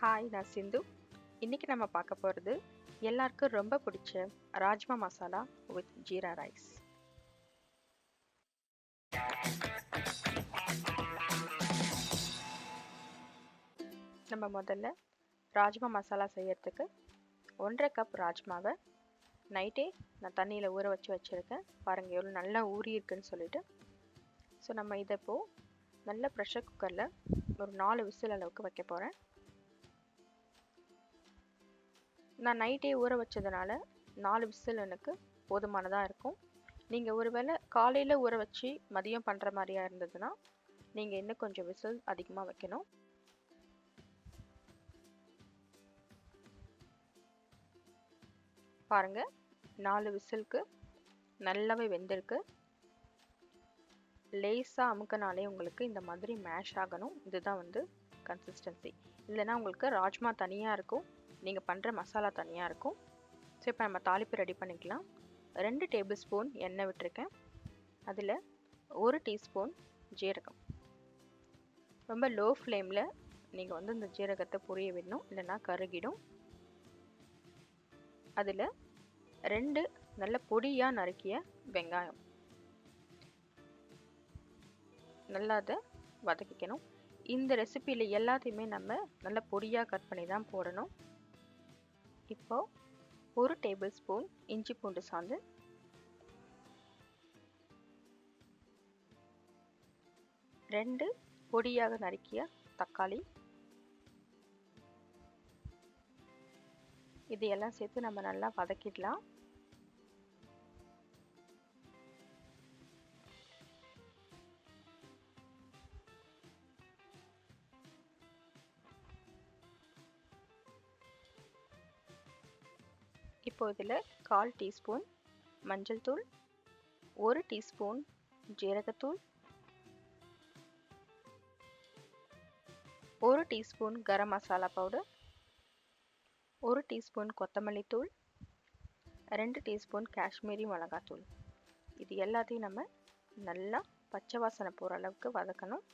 Hi, நான் சிந்து. இன்னைக்கு நம்ம பார்க்க போகிறது எல்லாருக்கும் ரொம்ப பிடிச்ச ராஜ்மா மசாலா வித் ஜீரா ரைஸ். நம்ம முதல்ல ராஜ்மா மசாலா செய்யறதுக்கு 1.5 கப் ராஜ்மாவை நைட்டே நான் தண்ணியில் ஊற வச்சுருக்கேன். பாருங்கள் எவ்வளோ நல்லா ஊறி இருக்குன்னு சொல்லிட்டு. ஸோ நம்ம இதை இப்போது நல்ல ப்ரெஷர் குக்கரில் ஒரு 4 விசில் அளவுக்கு வைக்க போகிறேன். நான் நைட்டே ஊற வச்சதுனால 4 விசில் எனக்கு போதுமானதாக இருக்கும். நீங்கள் ஒருவேளை காலையில் ஊற வச்சு மதியம் பண்ணுற மாதிரியா இருந்ததுன்னா நீங்கள் இன்னும் கொஞ்சம் விசில் அதிகமாக வைக்கணும். பாருங்கள் 4 விசிலுக்கு நல்லாவே வெந்திருக்கு. லேசாக அமுக்கினாலே உங்களுக்கு இந்த மாதிரி மேஷ் ஆகணும். இதுதான் கன்சிஸ்டன்சி. இல்லைன்னா உங்களுக்கு ராஜ்மா தனியாக இருக்கும், நீங்கள் பண்ணுற மசாலா தனியாக இருக்கும். ஸோ இப்போ நம்ம தாளிப்பு ரெடி பண்ணிக்கலாம். 2 டேபிள் ஸ்பூன் எண்ணெய் விட்டுருக்கேன். அதில் 1 டீஸ்பூன் ஜீரகம். ரொம்ப லோ ஃப்ளேமில் நீங்கள் இந்த ஜீரகத்தை பொரிய விடணும், இல்லைன்னா கருகிடும். அதில் 2 நல்ல பொடியாக நறுக்கிய வெங்காயம் நல்லா அதை வதக்கிக்கணும். இந்த ரெசிபியில் எல்லாத்தையுமே நம்ம நல்ல பொடியாக கட் பண்ணி தான் போடணும். இப்போ 1 டேபிள் ஸ்பூன் இஞ்சி பூண்டு சாந்து, 2 பொடியாக நறுக்கிய தக்காளி, இது எல்லாம் சேர்த்து நம்ம நல்லா வதக்கிடலாம். இப்போ இதில் 1/4 டீஸ்பூன் மஞ்சள் தூள், 1 டீஸ்பூன் ஜீரகத்தூள், 1 teaspoon garam masala powder, 1 teaspoon கொத்தமல்லி தூள், 2 டீஸ்பூன் காஷ்மீரி மிளகாத்தூள். இது எல்லாத்தையும் நம்ம நல்லா பச்சை வாசனை போகிற அளவுக்கு வதக்கணும்.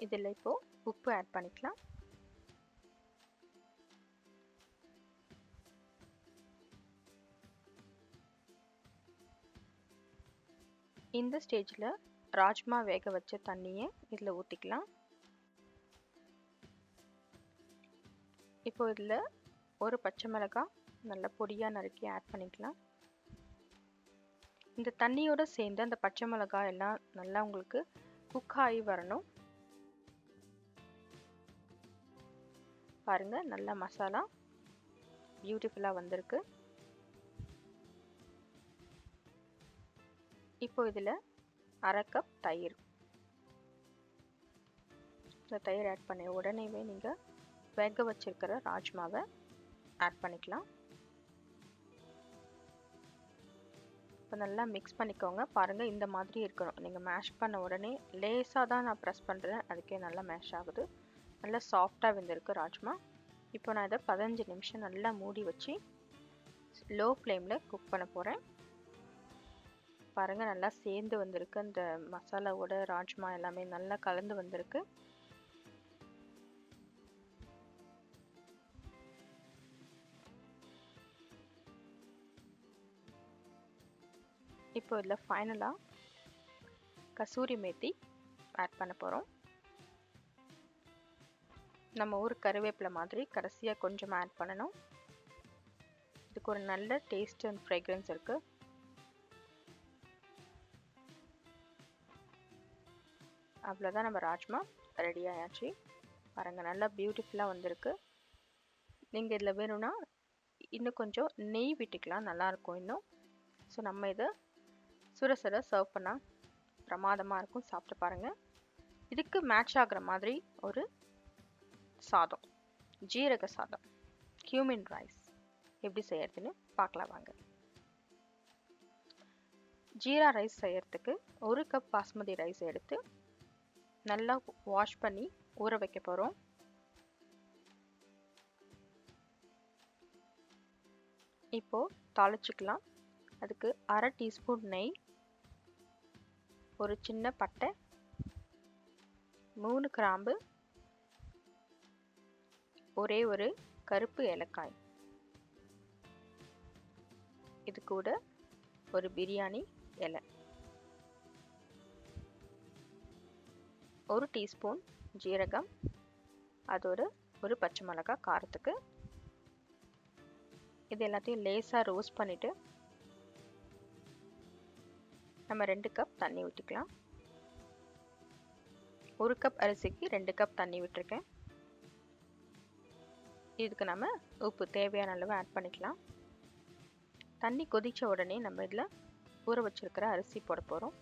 இதில் இப்போது உப்பு ஆட் பண்ணிக்கலாம். இந்த ஸ்டேஜில் ராஜ்மா வேக வச்ச தண்ணியை இதில் ஊற்றிக்கலாம். இப்போ இதில் ஒரு பச்சை மிளகாய் நல்ல பொடியாக நறுக்கி ஆட் பண்ணிக்கலாம். இந்த தண்ணியோடு சேர்ந்து அந்த பச்சை மிளகாய் எல்லாம் நல்லா உங்களுக்கு குக் ஆகி வரணும். பாருங்கள் நல்ல மசாலா பியூட்டிஃபுல்லாக வந்திருக்கு. இப்போ இதில் 1/2 கப் தயிர். இந்த தயிர் ஆட் பண்ண உடனேவே நீங்கள் வேக வச்சிருக்கிற ராஜ்மாவை ஆட் பண்ணிக்கலாம். இப்போ நல்லா மிக்ஸ் பண்ணிக்கோங்க. பாருங்கள் இந்த மாதிரி இருக்கணும். நீங்கள் மேஷ் பண்ண உடனே லேசாக தான் நான் ப்ரெஸ் பண்ணுறேன், அதுக்கே நல்லா மேஷ் ஆகுது. நல்லா சாஃப்டாக வெந்திருக்கு ராஜ்மா. இப்போ நான் இதை 15 நிமிஷம் நல்லா மூடி வச்சு லோ ஃப்ளேமில் குக் பண்ண போகிறேன். பாருங்கள் நல்லா சேர்ந்து வந்திருக்கு. அந்த மசாலாவோட ராஜ்மா எல்லாமே நல்லா கலந்து வந்திருக்கு. இப்போ இதில் ஃபைனலாக கசூரி மேத்தி ஆட் பண்ண போகிறோம். நம்ம ஊர் கருவேப்பிலை மாதிரி கடைசியாக கொஞ்சம் ஆட் பண்ணணும். இதுக்கு ஒரு நல்ல டேஸ்ட் அண்ட் ஃப்ரேக்ரன்ஸ் இருக்குது. அவ்வளோதான், நம்ம ராஜ்மா ரெடி ஆயாச்சு. பாருங்கள் நல்லா பியூட்டிஃபுல்லாக வந்திருக்கு. நீங்கள் இதில் வேணும்னா இன்னும் கொஞ்சம் நெய் விட்டுக்கலாம், நல்லாயிருக்கும் இன்னும். ஸோ நம்ம இதை சுட சுட சர்வ் பண்ணால் பிரமாதமாக இருக்கும். சாப்பிட்டு பாருங்கள். இதுக்கு மேட்ச் ஆகிற மாதிரி ஒரு சாதம், ஜீரக சாதம், கியூமின் ரைஸ் எப்படி செய்யறதுன்னு பார்க்கலாம் வாங்க. ஜீரா ரைஸ் செய்யறதுக்கு 1 கப் பாஸ்மதி ரைஸ் எடுத்து நல்லா வாஷ் பண்ணி ஊற வைக்க போகிறோம். இப்போது தாளிச்சுக்கலாம். அதுக்கு 1/2 டீஸ்பூன் நெய், ஒரு சின்ன பட்டை, 3 கிராம்பு, ஒரே ஒரு கருப்பு ஏலக்காய். இது கூட ஒரு பிரியாணி இலை, 1 டீஸ்பூன் ஜீரகம், அதோட ஒரு பச்சை மிளகாய் காரத்துக்கு. இது எல்லாத்தையும் லேசாக ரோஸ்ட் பண்ணிவிட்டு நம்ம 2 கப் தண்ணி ஊற்றிக்கலாம். 1 கப் அரிசிக்கு 2 கப் தண்ணி விட்டுருக்கேன். இதுக்கு நம்ம உப்பு தேவையான அளவு ஆட் பண்ணிக்கலாம். தண்ணி கொதித்த உடனே நம்ம இதில் ஊற வச்சுருக்கிற அரிசி போட போகிறோம்.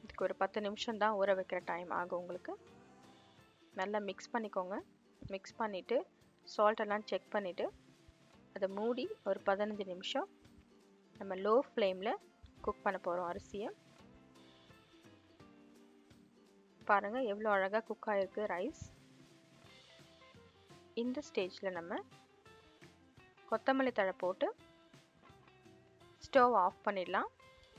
இதுக்கு ஒரு 10 நிமிஷம் தான் ஊற வைக்கிற டைம் ஆகும் உங்களுக்கு. நல்லா மிக்ஸ் பண்ணிக்கோங்க. மிக்ஸ் பண்ணிவிட்டு சால்ட்டெல்லாம் செக் பண்ணிவிட்டு அதை மூடி ஒரு 15 நிமிஷம் நம்ம லோ ஃப்ளேமில் குக் பண்ண போகிறோம் அரிசியை. பாருங்கள் எவ்வளோ அழகாக குக் ஆகிருக்கு ரைஸ். இந்த ஸ்டேஜில் நம்ம கொத்தமல்லி தழை போட்டு ஸ்டவ் ஆஃப் பண்ணிடலாம்.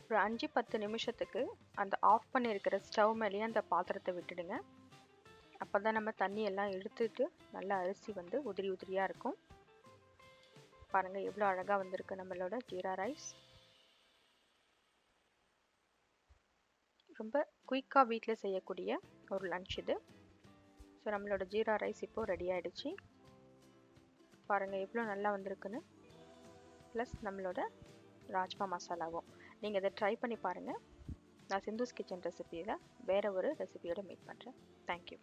ஒரு 5-10 நிமிஷத்துக்கு அந்த ஆஃப் பண்ணியிருக்கிற ஸ்டவ் மேலேயே அந்த பாத்திரத்தை விட்டுடுங்க. அப்போ தான் நம்ம தண்ணி எல்லாம் எடுத்துட்டு நல்லா அரிசி வந்து உதிரி உதிரியாக இருக்கும். பாருங்கள் எவ்வளோ அழகாக வந்திருக்கு நம்மளோட ஜீரா ரைஸ். ரொம்ப குயிக்காக வீட்டில் செய்யக்கூடிய ஒரு லன்ச் இது. ஸோ நம்மளோட ஜீரா ரைஸ் இப்போது ரெடி ஆகிடுச்சு. பாருங்கள் எவ்வளோ நல்லா வந்திருக்குன்னு. ப்ளஸ் நம்மளோட ராஜ்மா மசாலாவும். நீங்கள் இதை ட்ரை பண்ணி பாருங்கள். நான் சிந்துஸ் கிச்சன் ரெசிபியில் வேறு ஒரு ரெசிபியோட மீட் பண்ணுறேன். தேங்க்யூ.